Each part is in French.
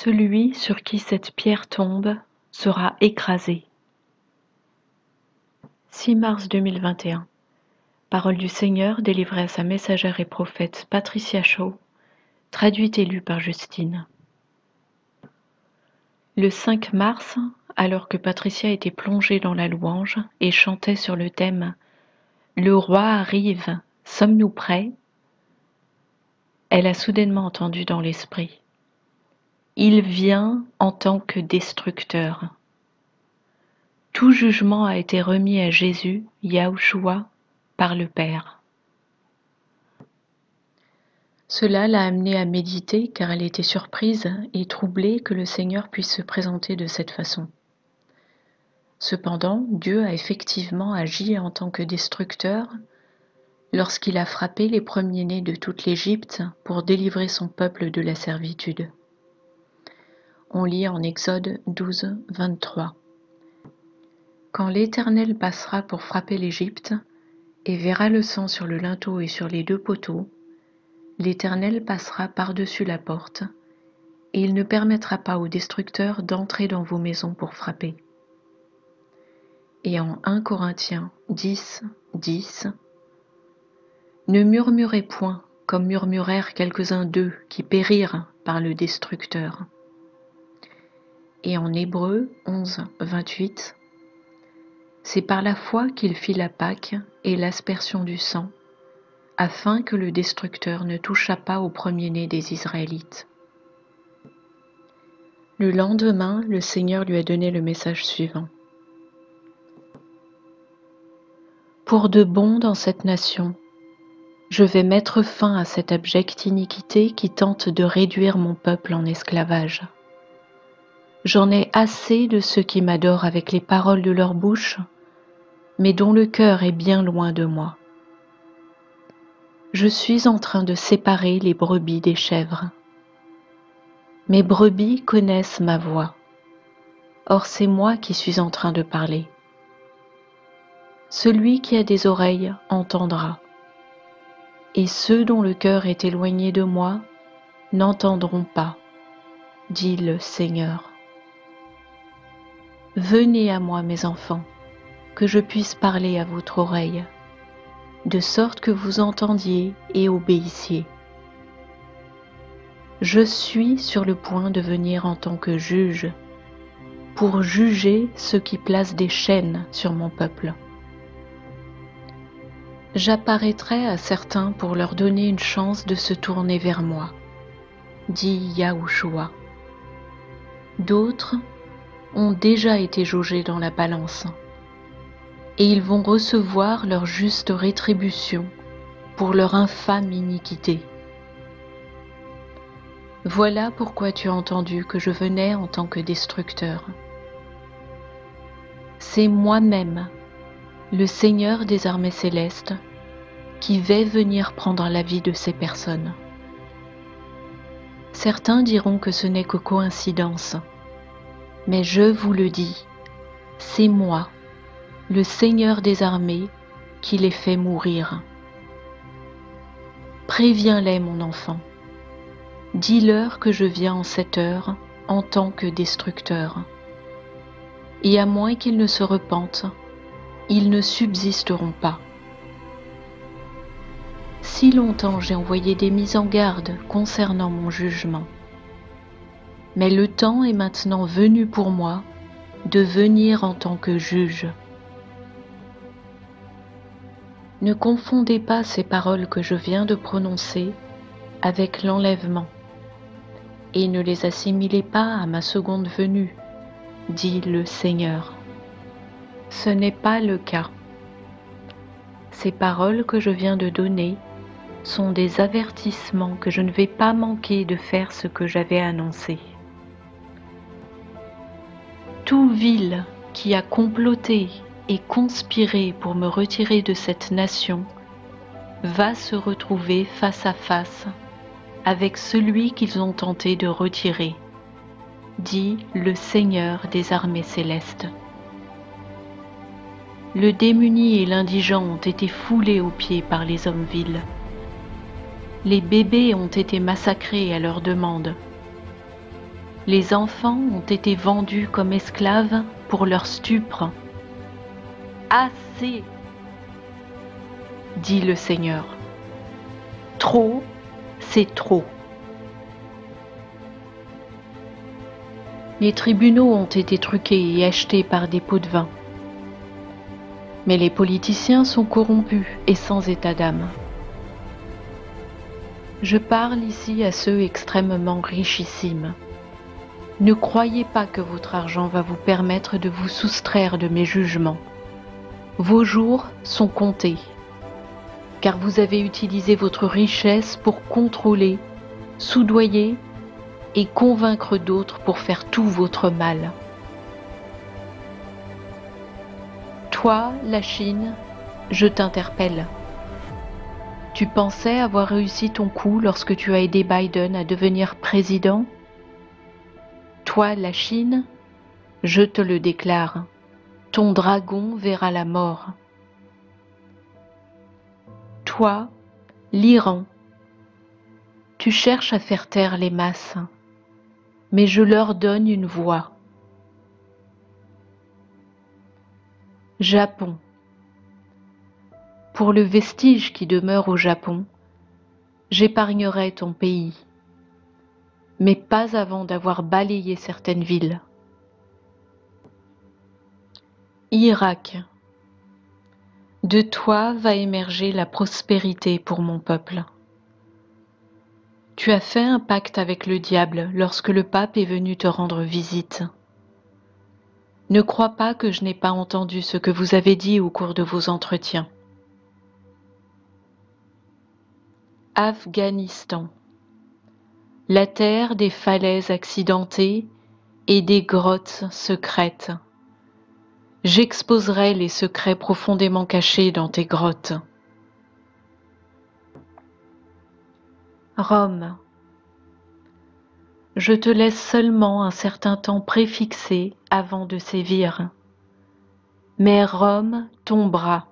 Celui sur qui cette pierre tombe sera écrasé. 6 mars 2021. Parole du Seigneur délivrée à sa messagère et prophète Patricia Shaw, traduite et lue par Justine. Le 5 mars, alors que Patricia était plongée dans la louange et chantait sur le thème « Le roi arrive, sommes-nous prêts ?» elle a soudainement entendu dans l'esprit « Il vient en tant que destructeur ». Tout jugement a été remis à Jésus, Yahushua, par le Père. Cela l'a amenée à méditer car elle était surprise et troublée que le Seigneur puisse se présenter de cette façon. Cependant, Dieu a effectivement agi en tant que destructeur lorsqu'il a frappé les premiers-nés de toute l'Égypte pour délivrer son peuple de la servitude. On lit en Exode 12, 23. Quand l'Éternel passera pour frapper l'Égypte et verra le sang sur le linteau et sur les deux poteaux, l'Éternel passera par-dessus la porte, et il ne permettra pas au destructeur d'entrer dans vos maisons pour frapper. Et en 1 Corinthiens 10, 10, ne murmurez point comme murmurèrent quelques-uns d'eux qui périrent par le destructeur. Et en Hébreux 11, 28, c'est par la foi qu'il fit la Pâque et l'aspersion du sang, afin que le destructeur ne touchât pas au premier-né des Israélites. Le lendemain, le Seigneur lui a donné le message suivant. Pour de bon dans cette nation, je vais mettre fin à cette abjecte iniquité qui tente de réduire mon peuple en esclavage. J'en ai assez de ceux qui m'adorent avec les paroles de leur bouche, mais dont le cœur est bien loin de moi. Je suis en train de séparer les brebis des chèvres. Mes brebis connaissent ma voix. Or c'est moi qui suis en train de parler. Celui qui a des oreilles entendra. Et ceux dont le cœur est éloigné de moi n'entendront pas, dit le Seigneur. Venez à moi, mes enfants, que je puisse parler à votre oreille, de sorte que vous entendiez et obéissiez. Je suis sur le point de venir en tant que juge, pour juger ceux qui placent des chaînes sur mon peuple. J'apparaîtrai à certains pour leur donner une chance de se tourner vers moi, dit Yahushua. D'autres ont déjà été jaugés dans la balance, et ils vont recevoir leur juste rétribution pour leur infâme iniquité. Voilà pourquoi tu as entendu que je venais en tant que destructeur. C'est moi-même, le Seigneur des armées célestes, qui vais venir prendre la vie de ces personnes. Certains diront que ce n'est que coïncidence, mais je vous le dis, c'est moi, le Seigneur des armées, qui les fait mourir. Préviens-les, mon enfant. Dis-leur que je viens en cette heure en tant que destructeur. Et à moins qu'ils ne se repentent, ils ne subsisteront pas. Si longtemps j'ai envoyé des mises en garde concernant mon jugement. Mais le temps est maintenant venu pour moi de venir en tant que juge. Ne confondez pas ces paroles que je viens de prononcer avec l'enlèvement, et ne les assimilez pas à ma seconde venue, dit le Seigneur. Ce n'est pas le cas. Ces paroles que je viens de donner sont des avertissements que je ne vais pas manquer de faire ce que j'avais annoncé. Tout vil qui a comploté et conspiré pour me retirer de cette nation va se retrouver face à face avec celui qu'ils ont tenté de retirer, dit le Seigneur des armées célestes. Le démuni et l'indigent ont été foulés aux pieds par les hommes vils. Les bébés ont été massacrés à leur demande. Les enfants ont été vendus comme esclaves pour leur stupre. Assez, dit le Seigneur. Trop, c'est trop. Les tribunaux ont été truqués et achetés par des pots de vin. Mais les politiciens sont corrompus et sans état d'âme. Je parle ici à ceux extrêmement richissimes. Ne croyez pas que votre argent va vous permettre de vous soustraire de mes jugements. Vos jours sont comptés, car vous avez utilisé votre richesse pour contrôler, soudoyer et convaincre d'autres pour faire tout votre mal. Toi, la Chine, je t'interpelle. Tu pensais avoir réussi ton coup lorsque tu as aidé Biden à devenir président? Toi, la Chine, je te le déclare, ton dragon verra la mort. Toi, l'Iran, tu cherches à faire taire les masses, mais je leur donne une voix. Japon. Pour le vestige qui demeure au Japon, j'épargnerai ton pays, mais pas avant d'avoir balayé certaines villes. Irak. De toi va émerger la prospérité pour mon peuple. Tu as fait un pacte avec le diable lorsque le pape est venu te rendre visite. Ne crois pas que je n'ai pas entendu ce que vous avez dit au cours de vos entretiens. Afghanistan. La terre des falaises accidentées et des grottes secrètes. J'exposerai les secrets profondément cachés dans tes grottes. Rome. Je te laisse seulement un certain temps préfixé avant de sévir. Mais Rome tombera.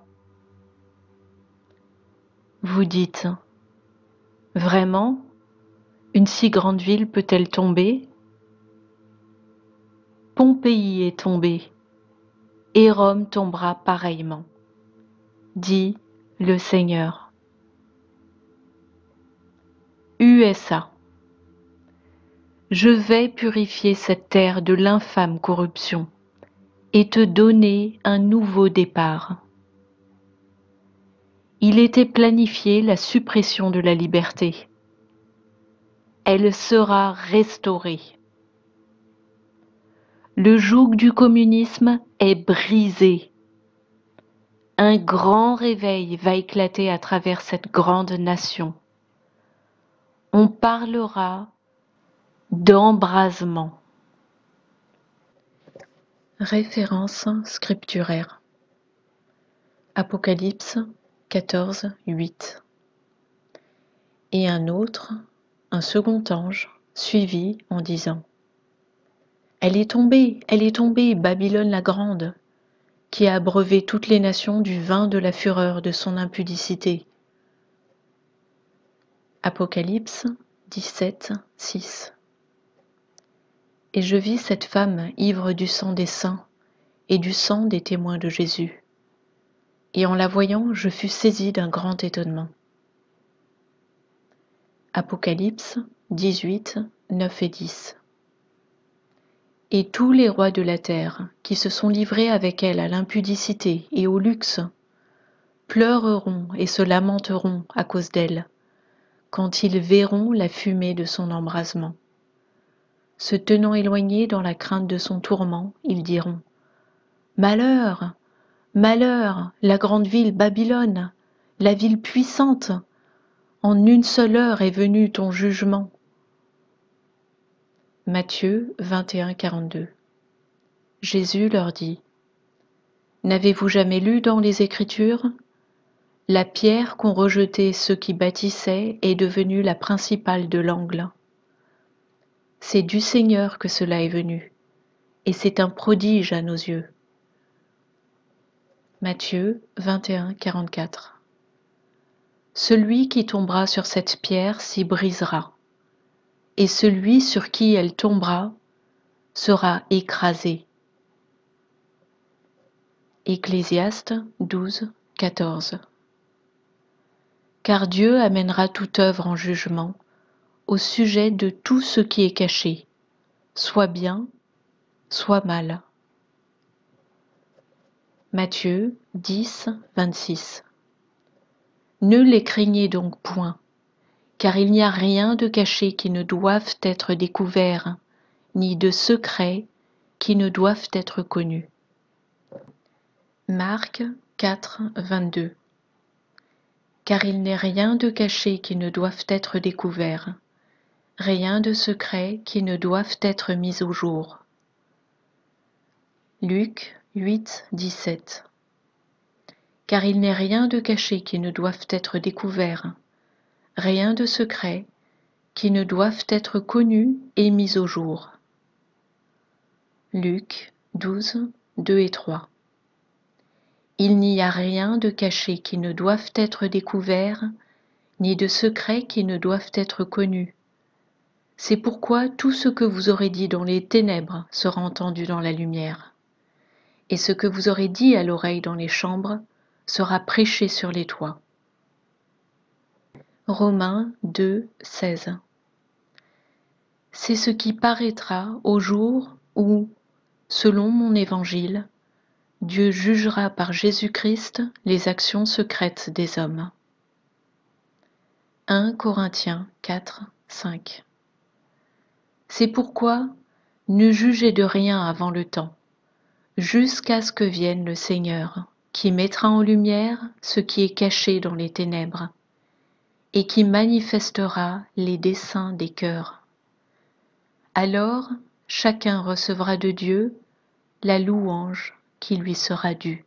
Vous dites, vraiment, une si grande ville peut-elle tomber? Pompéi est tombée, et Rome tombera pareillement, dit le Seigneur. USA. Je vais purifier cette terre de l'infâme corruption et te donner un nouveau départ. Il était planifié la suppression de la liberté. Elle sera restaurée. Le joug du communisme est brisé. Un grand réveil va éclater à travers cette grande nation. On parlera d'embrasement. Référence scripturaire. Apocalypse 14, 8. Et un autre, un second ange, suivit en disant: Elle est tombée, Babylone la grande, qui a abreuvé toutes les nations du vin de la fureur de son impudicité. Apocalypse 17, 6. Et je vis cette femme ivre du sang des saints et du sang des témoins de Jésus. Et en la voyant, je fus saisi d'un grand étonnement. Apocalypse 18, 9 et 10. Et tous les rois de la terre, qui se sont livrés avec elle à l'impudicité et au luxe, pleureront et se lamenteront à cause d'elle, quand ils verront la fumée de son embrasement. Se tenant éloignés dans la crainte de son tourment, ils diront: Malheur, malheur, la grande ville Babylone, la ville puissante, en une seule heure est venu ton jugement. Matthieu 21, 42. Jésus leur dit: N'avez-vous jamais lu dans les Écritures? La pierre qu'ont rejetée ceux qui bâtissaient est devenue la principale de l'angle. C'est du Seigneur que cela est venu, et c'est un prodige à nos yeux. Matthieu 21, 44. Celui qui tombera sur cette pierre s'y brisera, et celui sur qui elle tombera sera écrasé. Ecclésiaste 12, 14. Car Dieu amènera toute œuvre en jugement au sujet de tout ce qui est caché, soit bien, soit mal. Matthieu 10, 26. Ne les craignez donc point, car il n'y a rien de caché qui ne doive être découvert, ni de secret qui ne doivent être connus. Marc 4, 22. Car il n'est rien de caché qui ne doive être découvert, rien de secret qui ne doive être mis au jour. Luc 8, 17. Car il n'est rien de caché qui ne doive être découvert, rien de secret qui ne doivent être connus et mis au jour. Luc 12, 2 et 3. Il n'y a rien de caché qui ne doive être découvert, ni de secret qui ne doivent être connus. C'est pourquoi tout ce que vous aurez dit dans les ténèbres sera entendu dans la lumière, et ce que vous aurez dit à l'oreille dans les chambres sera prêché sur les toits. Romains 2, 16. C'est ce qui paraîtra au jour où, selon mon évangile, Dieu jugera par Jésus-Christ les actions secrètes des hommes. 1 Corinthiens 4, 5. C'est pourquoi ne jugez de rien avant le temps, jusqu'à ce que vienne le Seigneur, qui mettra en lumière ce qui est caché dans les ténèbres, et qui manifestera les desseins des cœurs. Alors chacun recevra de Dieu la louange qui lui sera due.